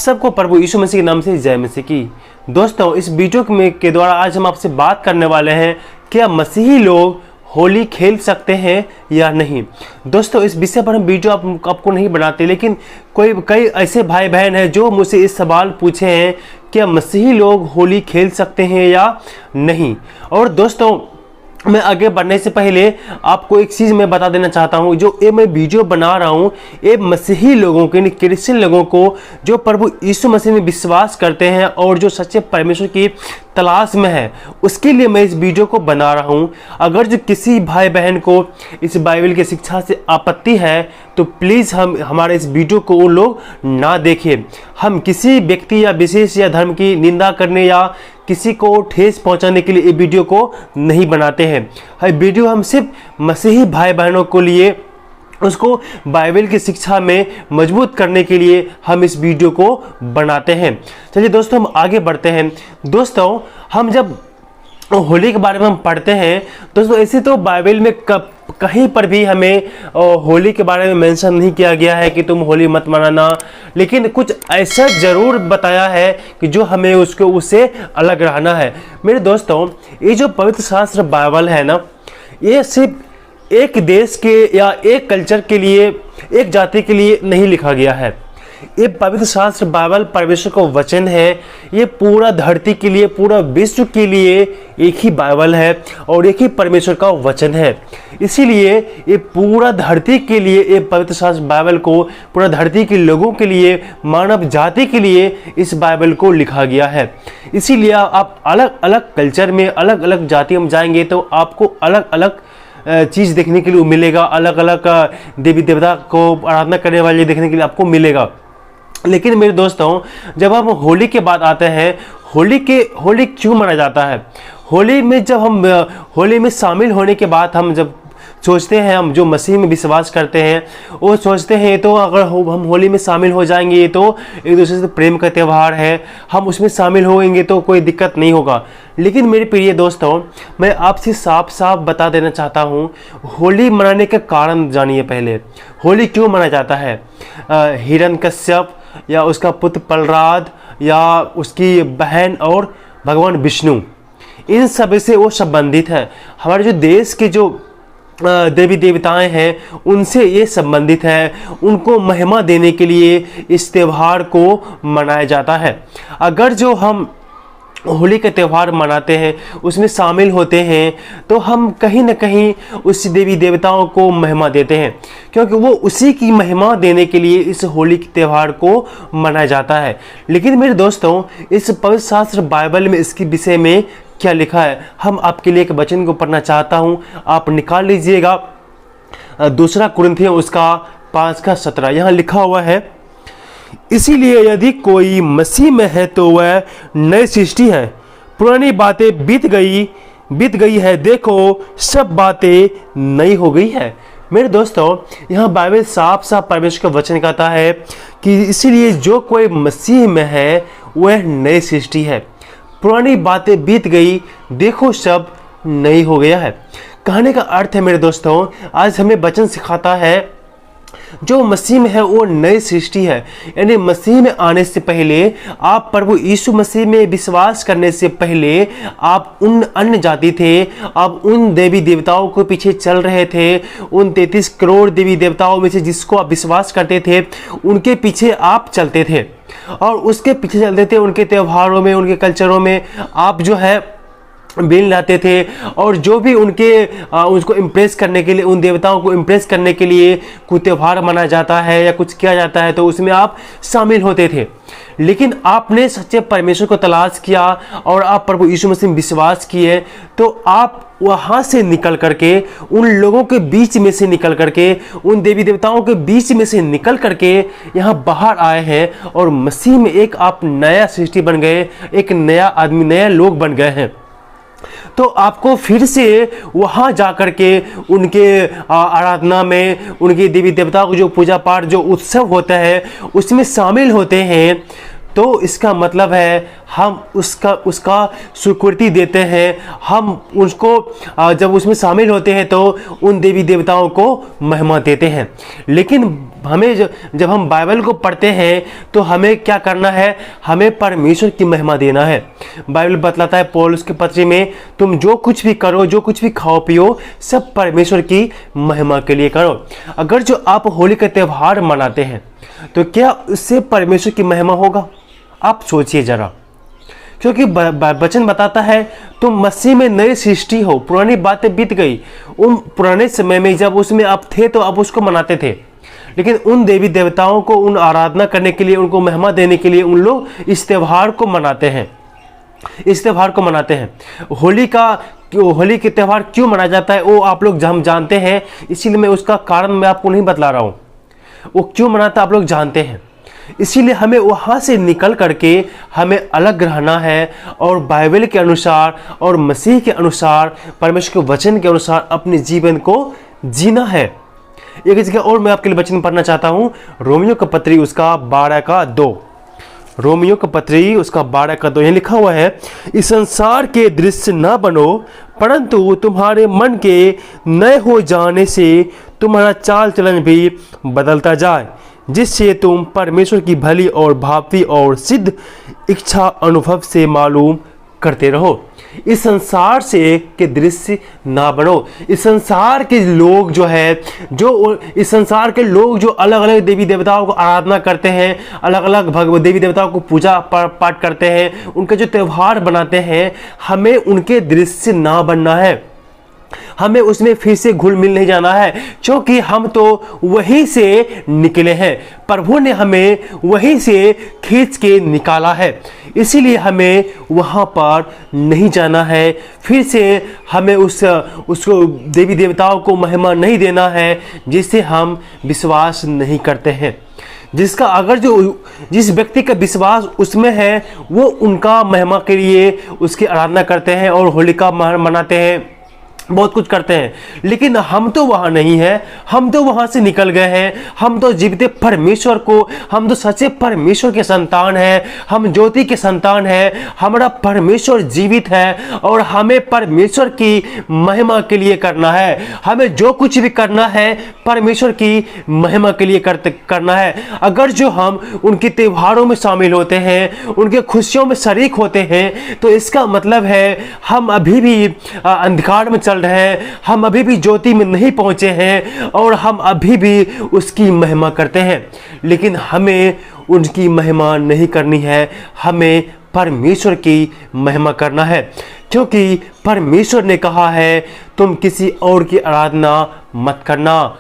सबको प्रभु यीशु मसीह के नाम से जय मसीह की। दोस्तों, इस वीडियो के द्वारा आज हम आपसे बात करने वाले हैं, क्या मसीही लोग होली खेल सकते हैं या नहीं। दोस्तों, इस विषय पर हम वीडियो आपको नहीं बनाते, लेकिन कई ऐसे भाई बहन हैं जो मुझसे इस सवाल पूछे हैं, क्या मसीही लोग होली खेल सकते हैं या नहीं। और दोस्तों, मैं आगे बढ़ने से पहले आपको एक चीज़ मैं बता देना चाहता हूँ, जो ये मैं वीडियो बना रहा हूँ ये मसीही लोगों के, क्रिश्चियन लोगों को जो प्रभु यीशु मसीह में विश्वास करते हैं और जो सच्चे परमेश्वर की तलाश में है, उसके लिए मैं इस वीडियो को बना रहा हूँ। अगर जो किसी भाई बहन को इस बाइबल की शिक्षा से आपत्ति है तो प्लीज़ हमारे इस वीडियो को वो लोग ना देखें। हम किसी व्यक्ति या विशेष या धर्म की निंदा करने या किसी को ठेस पहुंचाने के लिए ये वीडियो को नहीं बनाते हैं। वीडियो हम सिर्फ मसीही भाई बहनों को लिए, उसको बाइबल की शिक्षा में मजबूत करने के लिए हम इस वीडियो को बनाते हैं। चलिए दोस्तों, हम आगे बढ़ते हैं। दोस्तों, हम जब होली के बारे में हम पढ़ते हैं, दोस्तों ऐसे तो बाइबल में कहीं पर भी हमें होली के बारे में मेंशन नहीं किया गया है कि तुम होली मत मनाना, लेकिन कुछ ऐसा ज़रूर बताया है कि जो हमें उससे अलग रहना है। मेरे दोस्तों, ये जो पवित्र शास्त्र बाइबल है ना, ये सिर्फ एक देश के या एक कल्चर के लिए, एक जाति के लिए नहीं लिखा गया है। ये पवित्र शास्त्र बाइबल परमेश्वर का वचन है। ये पूरा धरती के लिए, पूरा विश्व के लिए एक ही बाइबल है और एक ही परमेश्वर का वचन है। इसीलिए ये पूरा धरती के लिए, ये पवित्र शास्त्र बाइबल को पूरा धरती के लोगों के लिए, मानव जाति के लिए इस बाइबल को लिखा गया है। इसीलिए आप अलग अलग कल्चर में, अलग अलग जाति में जाएंगे तो आपको अलग अलग चीज़ देखने के लिए मिलेगा, अलग अलग देवी देवता को आराधना करने वाले देखने के लिए आपको मिलेगा। लेकिन मेरे दोस्तों, जब हम होली के बाद आते हैं, होली क्यों मनाया जाता है। होली में जब हम होली में शामिल होने के बाद हम जब सोचते हैं, हम जो मसीह में विश्वास करते हैं वो सोचते हैं तो अगर हम होली में शामिल हो जाएंगे तो एक दूसरे से प्रेम का त्यौहार है, हम उसमें शामिल होंगे तो कोई दिक्कत नहीं होगा। लेकिन मेरे प्रिय दोस्तों, मैं आपसे साफ साफ बता देना चाहता हूँ, होली मनाने का कारण जानिए। पहले होली क्यों मनाया जाता है। हिरण्यकश्यप या उसका पुत्र प्रहलाद या उसकी बहन और भगवान विष्णु, इन सब से वो संबंधित है। हमारे जो देश के जो देवी देवताएं हैं उनसे ये संबंधित है। उनको महिमा देने के लिए इस त्यौहार को मनाया जाता है। अगर जो हम होली का त्यौहार मनाते हैं, उसमें शामिल होते हैं, तो हम कहीं ना कहीं उस देवी देवताओं को महिमा देते हैं, क्योंकि वो उसी की महिमा देने के लिए इस होली के त्यौहार को मनाया जाता है। लेकिन मेरे दोस्तों, इस पवित्र शास्त्र बाइबल में इसके विषय में क्या लिखा है, हम आपके लिए एक वचन को पढ़ना चाहता हूँ, आप निकाल लीजिएगा। 2 कुरिन्थियों उसका 5:17 यहाँ लिखा हुआ है, इसीलिए यदि कोई मसीह में है तो वह नई सृष्टि है, पुरानी बातें बीत गई है, देखो सब बातें नई हो गई है। मेरे दोस्तों, यहाँ बाइबल साफ साफ परमेश्वर का वचन कहता है कि इसीलिए जो कोई मसीह में है वह नई सृष्टि है, पुरानी बातें बीत गई, देखो सब नई हो गया है। कहने का अर्थ है मेरे दोस्तों, आज हमें वचन सिखाता है जो मसीह में है वो नई सृष्टि है। यानी मसीह में आने से पहले, आप प्रभु यीशु मसीह में विश्वास करने से पहले आप उन अन्य जाति थे, आप उन देवी देवताओं के पीछे चल रहे थे। उन 33 करोड़ देवी देवताओं में से जिसको आप विश्वास करते थे, उनके पीछे आप चलते थे और उसके पीछे चलते थे। उनके त्योहारों में, उनके कल्चरों में आप जो है बिल लाते थे, और जो भी उसको इम्प्रेस करने के लिए, उन देवताओं को इम्प्रेस करने के लिए कोई त्यौहार मनाया जाता है या कुछ किया जाता है तो उसमें आप शामिल होते थे। लेकिन आपने सच्चे परमेश्वर को तलाश किया और आप प्रभु यीशु मसीह में विश्वास किए, तो आप वहाँ से निकल करके, उन लोगों के बीच में से निकल करके, उन देवी देवताओं के बीच में से निकल करके यहाँ बाहर आए हैं और मसीह में एक आप नया सृष्टि बन गए, एक नया आदमी, नया लोग बन गए हैं। तो आपको फिर से वहाँ जा कर के उनके आराधना में, उनके देवी देवता को जो पूजा पाठ, जो उत्सव होता है उसमें शामिल होते हैं। तो इसका मतलब है हम उसका स्वीकृति देते हैं, हम उसको जब उसमें शामिल होते हैं तो उन देवी देवताओं को महिमा देते हैं। लेकिन जब हम बाइबल को पढ़ते हैं तो हमें क्या करना है, हमें परमेश्वर की महिमा देना है। बाइबल बतलाता है पौलुस के पत्री में, तुम जो कुछ भी करो, जो कुछ भी खाओ पियो, सब परमेश्वर की महिमा के लिए करो। अगर जो आप होली का त्यौहार मनाते हैं तो क्या उससे परमेश्वर की महिमा होगा? आप सोचिए जरा, क्योंकि वचन बताता है तुम मसीह में नई सृष्टि हो, पुरानी बातें बीत गई। उन पुराने समय में जब उसमें आप थे तो आप उसको मनाते थे, लेकिन उन देवी देवताओं को उन आराधना करने के लिए, उनको महिमा देने के लिए उन लोग इस त्यौहार को मनाते हैं, इस त्यौहार को मनाते हैं। होली के त्यौहार क्यों मनाया जाता है वो आप लोग हम जानते हैं, इसीलिए मैं उसका कारण मैं आपको नहीं बतला रहा हूँ। वो क्यों मनाता आप लोग जानते हैं, इसीलिए हमें वहाँ से निकल करके हमें अलग रहना है और बाइबल के अनुसार और मसीह के अनुसार, परमेश्वर के वचन के अनुसार अपने जीवन को जीना है। एक जगह और मैं आपके लिए वचन पढ़ना चाहता हूँ, रोमियो का पत्री उसका 12:2। रोमियो का पत्री उसका 12:2 यहाँ लिखा हुआ है, इस संसार के दृश्य न बनो, परंतु तुम्हारे मन के नए हो जाने से तुम्हारा चाल चलन भी बदलता जाए, जिससे तुम परमेश्वर की भली और भावी और सिद्ध इच्छा अनुभव से मालूम करते रहो। इस संसार से के दृश्य ना बनो। इस संसार के लोग जो है, इस संसार के लोग जो अलग अलग देवी देवताओं को आराधना करते हैं, अलग अलग देवी देवताओं को पूजा पाठ करते हैं, उनके जो त्यौहार बनाते हैं, हमें उनके दृश्य ना बनना है। हमें उसमें फिर से घुल मिल नहीं जाना है, क्योंकि हम तो वहीं से निकले हैं, प्रभु ने हमें वहीं से खींच के निकाला है, इसीलिए हमें वहां पर नहीं जाना है। फिर से हमें उसको देवी देवताओं को महिमा नहीं देना है जिससे हम विश्वास नहीं करते हैं। जिस व्यक्ति का विश्वास उसमें है वो उनका महिमा के लिए उसकी आराधना करते हैं और होलिका मनाते हैं, बहुत कुछ करते हैं। लेकिन हम तो वहां नहीं है, हम तो वहां से निकल गए हैं। हम तो जीवते परमेश्वर को, हम तो सच्चे परमेश्वर के संतान हैं, हम ज्योति के संतान हैं। हमारा परमेश्वर जीवित है और हमें परमेश्वर की महिमा के लिए करना है। हमें जो कुछ भी करना है परमेश्वर की महिमा के लिए करना है। अगर जो हम उनके त्योहारों में शामिल होते हैं, उनके खुशियों में शरीक होते हैं, तो इसका मतलब है हम अभी भी अंधकार में रहे हैं, हम अभी भी ज्योति में नहीं पहुंचे हैं और हम अभी भी उसकी महिमा करते हैं। लेकिन हमें उनकी महिमा नहीं करनी है, हमें परमेश्वर की महिमा करना है, क्योंकि परमेश्वर ने कहा है तुम किसी और की आराधना मत करना।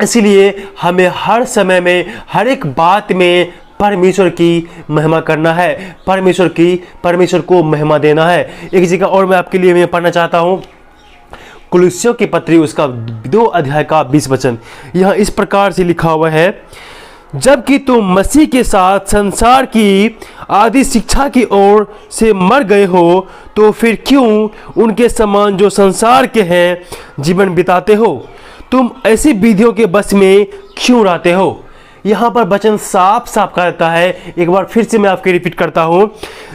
इसलिए हमें हर समय में, हर एक बात में परमेश्वर की महिमा करना है, परमेश्वर को महिमा देना है। एक जगह और मैं आपके लिए मैं पढ़ना चाहता हूँ, कुलुस्सियों की पत्री उसका 2:20। यहाँ इस प्रकार से लिखा हुआ है, जबकि तुम मसीह के साथ संसार की आदि शिक्षा की ओर से मर गए हो, तो फिर क्यों उनके समान जो संसार के हैं जीवन बिताते हो? तुम ऐसी विधियों के बस में क्यों रहते हो? यहाँ पर वचन साफ साफ कहता है, एक बार फिर से मैं आपके रिपीट करता हूँ,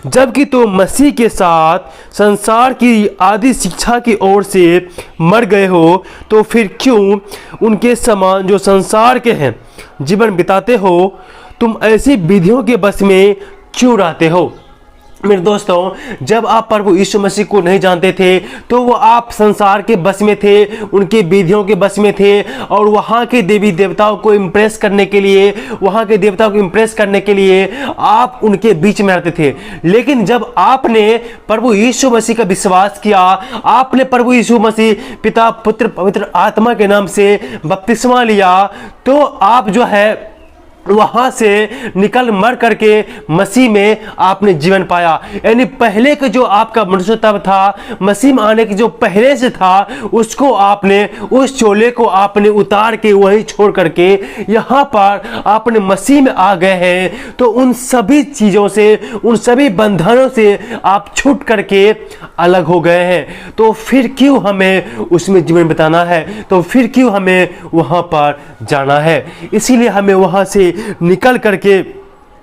जबकि तुम मसीह के साथ संसार की आदि शिक्षा की ओर से मर गए हो, तो फिर क्यों उनके समान जो संसार के हैं जीवन बिताते हो? तुम ऐसी विधियों के बस में क्यों रहते हो? मेरे दोस्तों, जब आप प्रभु यीशु मसीह को नहीं जानते थे तो वो आप संसार के बस में थे, उनके विधियों के बस में थे और वहाँ के देवी देवताओं को इम्प्रेस करने के लिए, वहाँ के देवताओं को इम्प्रेस करने के लिए आप उनके बीच में रहते थे। लेकिन जब आपने प्रभु यीशु मसीह का विश्वास किया, आपने प्रभु यीशु मसीह पिता पुत्र पवित्र आत्मा के नाम से बपतिस्मा लिया, तो आप जो है वहां से निकल मर करके मसीह में आपने जीवन पाया। यानी पहले का जो आपका मनुष्यत्व था, मसीह में आने के जो पहले से था, उसको आपने, उस चोले को आपने उतार के वहीं छोड़ करके यहाँ पर आपने मसीह में आ गए हैं। तो उन सभी चीज़ों से, उन सभी बंधनों से आप छूट करके अलग हो गए हैं। तो फिर क्यों हमें उसमें जीवन बिताना है? तो फिर क्यों हमें वहाँ पर जाना है? इसीलिए हमें वहाँ से निकल करके,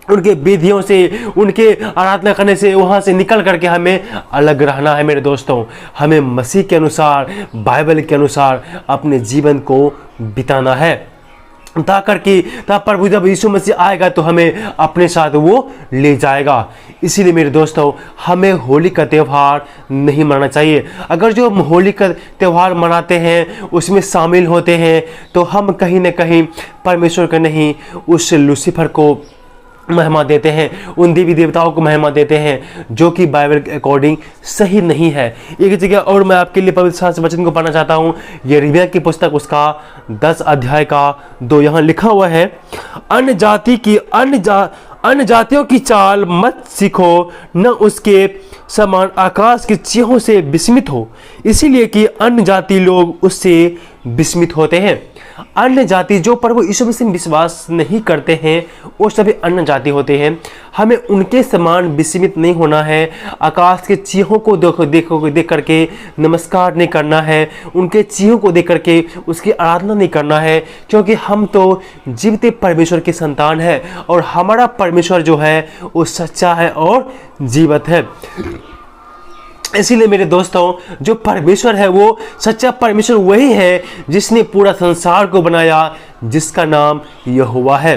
उनके विधियों से, उनके आराधना करने से, वहाँ से निकल करके हमें अलग रहना है। मेरे दोस्तों, हमें मसीह के अनुसार, बाइबल के अनुसार अपने जीवन को बिताना है। ताकि प्रभु जब यीशु मसीह आएगा तो हमें अपने साथ वो ले जाएगा। इसीलिए मेरे दोस्तों, हमें होली का त्यौहार नहीं मनाना चाहिए। अगर जो हम होली का त्यौहार मनाते हैं उसमें शामिल होते हैं तो हम कहीं ना कहीं परमेश्वर का नहीं, उस लूसीफर को महिमा देते हैं, उन देवी देवताओं को महिमा देते हैं, जो कि बाइबल के अकॉर्डिंग सही नहीं है। एक जगह और मैं आपके लिए पवित्र शास्त्र वचन को पढ़ना चाहता हूँ, यिर्मयाह की पुस्तक उसका 10 अध्याय का 2। यहाँ लिखा हुआ है, अन्य जातियों की चाल मत सीखो, न उसके समान आकाश के चीहों से विस्मित हो, इसीलिए कि अन्य जाति लोग उससे विस्मित होते हैं। अन्य जाति जो प्रभु यीशु मसीह में विश्वास नहीं करते हैं वो सभी अन्य जाति होते हैं। हमें उनके समान विस्मित नहीं होना है, आकाश के चीहों को देख करके नमस्कार नहीं करना है, उनके चीहों को देख करके उसकी आराधना नहीं करना है, क्योंकि हम तो जीवते परमेश्वर की संतान है और हमारा परमेश्वर जो है वो सच्चा है और जीवित है। इसीलिए मेरे दोस्तों, जो परमेश्वर है वो सच्चा परमेश्वर वही है जिसने पूरा संसार को बनाया, जिसका नाम यहोवा है।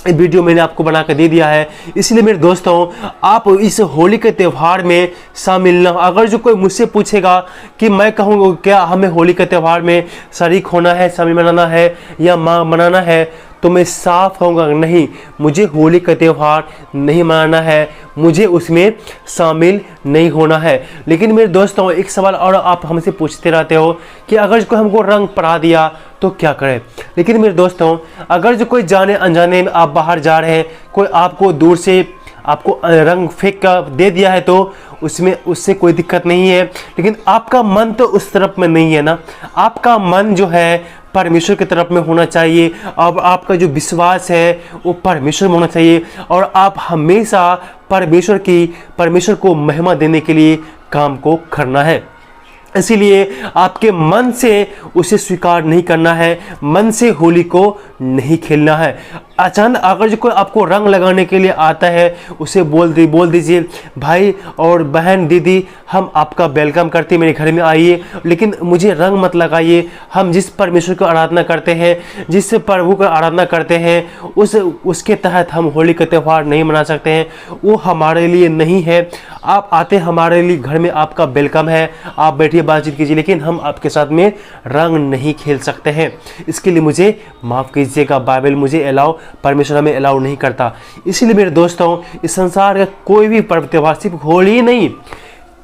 ये वीडियो मैंने आपको बना कर दे दिया है। इसलिए मेरे दोस्तों, आप इस होली के त्यौहार में शामिल न। अगर जो कोई मुझसे पूछेगा कि मैं कहूँगा क्या हमें होली के त्यौहार में शरीक होना है, शामिल मनाना है या मनाना है, तो मैं साफ कहूँगा नहीं, मुझे होली का त्यौहार नहीं मनाना है, मुझे उसमें शामिल नहीं होना है। लेकिन मेरे दोस्तों, एक सवाल और आप हमसे पूछते रहते हो कि अगर कोई हमको रंग पड़ा दिया तो क्या करें। लेकिन मेरे दोस्तों, अगर जो कोई जाने अनजाने में आप बाहर जा रहे हैं, कोई आपको दूर से आपको रंग फेंक कर दे दिया है तो उससे कोई दिक्कत नहीं है। लेकिन आपका मन तो उस तरफ में नहीं है ना, आपका मन जो है परमेश्वर की तरफ में होना चाहिए। अब आपका जो विश्वास है वो परमेश्वर में होना चाहिए और आप हमेशा परमेश्वर को महिमा देने के लिए काम को करना है। इसीलिए आपके मन से उसे स्वीकार नहीं करना है, मन से होली को नहीं खेलना है। अचानक अगर जो कोई आपको रंग लगाने के लिए आता है, उसे बोल दीजिए भाई और बहन, दीदी, हम आपका वेलकम करते हैं, मेरे घर में आइए, लेकिन मुझे रंग मत लगाइए। हम जिस परमेश्वर को आराधना करते हैं, जिस प्रभु को आराधना करते हैं, उसके तहत हम होली का त्यौहार नहीं मना सकते हैं, वो हमारे लिए नहीं है। आप आते हमारे लिए, घर में आपका वेलकम है, आप बैठिए, बातचीत कीजिए, लेकिन हम आपके साथ में रंग नहीं खेल सकते हैं। इसके लिए मुझे माफ़ कीजिएगा, बाइबल मुझे अलाउ, परमेश्वर हमें अलाउ नहीं करता। इसीलिए मेरे दोस्तों, इस संसार का कोई भी पर्व त्यौहार, सिर्फ होली ही नहीं,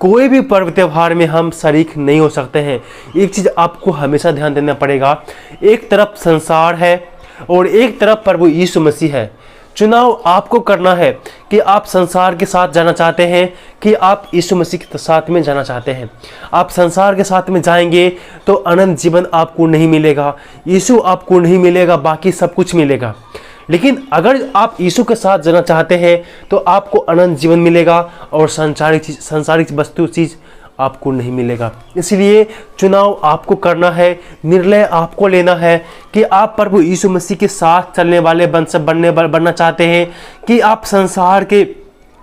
कोई भी पर्व त्यौहार में हम शरीक नहीं हो सकते हैं। एक चीज़ आपको हमेशा ध्यान देना पड़ेगा, एक तरफ संसार है और एक तरफ प्रभु यीशु मसीह है। चुनाव आपको करना है कि आप संसार के साथ जाना चाहते हैं कि आप यीशु मसीह के साथ में जाना चाहते हैं। आप संसार के साथ में जाएंगे तो अनंत जीवन आपको नहीं मिलेगा, यीशु आपको नहीं मिलेगा, बाकी सब कुछ मिलेगा। लेकिन अगर आप यीशु के साथ जाना चाहते हैं तो आपको अनंत जीवन मिलेगा और संसारिक वस्तु चीज़ आपको नहीं मिलेगा। इसलिए चुनाव आपको करना है, निर्णय आपको लेना है कि आप प्रभु यीशु मसीह के साथ चलने वाले बनना चाहते हैं कि आप संसार के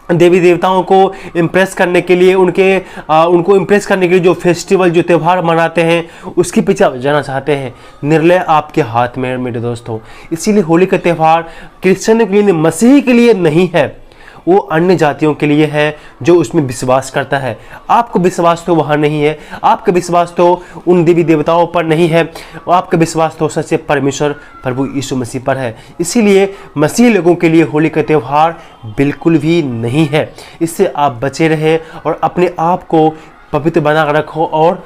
देवी देवताओं को इम्प्रेस करने के लिए, उनको इम्प्रेस करने के लिए जो फेस्टिवल, जो त्यौहार मनाते हैं, उसके पीछे जाना चाहते हैं। निर्णय आपके हाथ में मेरे दोस्तों। इसीलिए होली का त्यौहार क्रिश्चियनों के लिए, मसीही के लिए नहीं है, वो अन्य जातियों के लिए है जो उसमें विश्वास करता है। आपका विश्वास तो वहाँ नहीं है, आपका विश्वास तो उन देवी देवताओं पर नहीं है, आपका विश्वास तो सच्चे परमेश्वर प्रभु यीशु मसीह पर है। इसीलिए मसीह लोगों के लिए होली का त्यौहार बिल्कुल भी नहीं है। इससे आप बचे रहे और अपने आप को पवित्र बना कर रखो और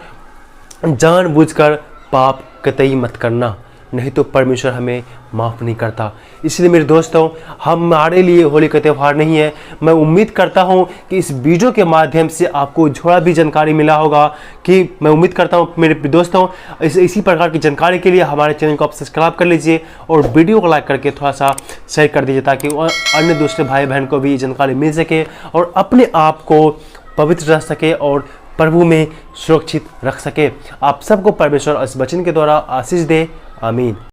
जानबूझकर पाप कतई मत करना, नहीं तो परमेश्वर हमें माफ़ नहीं करता। इसलिए मेरे दोस्तों, हमारे लिए होली का त्यौहार नहीं है। मैं उम्मीद करता हूं कि इस वीडियो के माध्यम से आपको थोड़ा भी जानकारी मिला होगा। कि मैं उम्मीद करता हूं मेरे दोस्तों, इसी प्रकार की जानकारी के लिए हमारे चैनल को आप सब्सक्राइब कर लीजिए और वीडियो को लाइक करके थोड़ा सा शेयर कर दीजिए, ताकि अन्य दूसरे भाई बहन को भी जानकारी मिल सके और अपने आप को पवित्र रख सके और प्रभु में सुरक्षित रख सके। आप सबको परमेश्वर इस वचन के द्वारा आशीष दे। आमीन।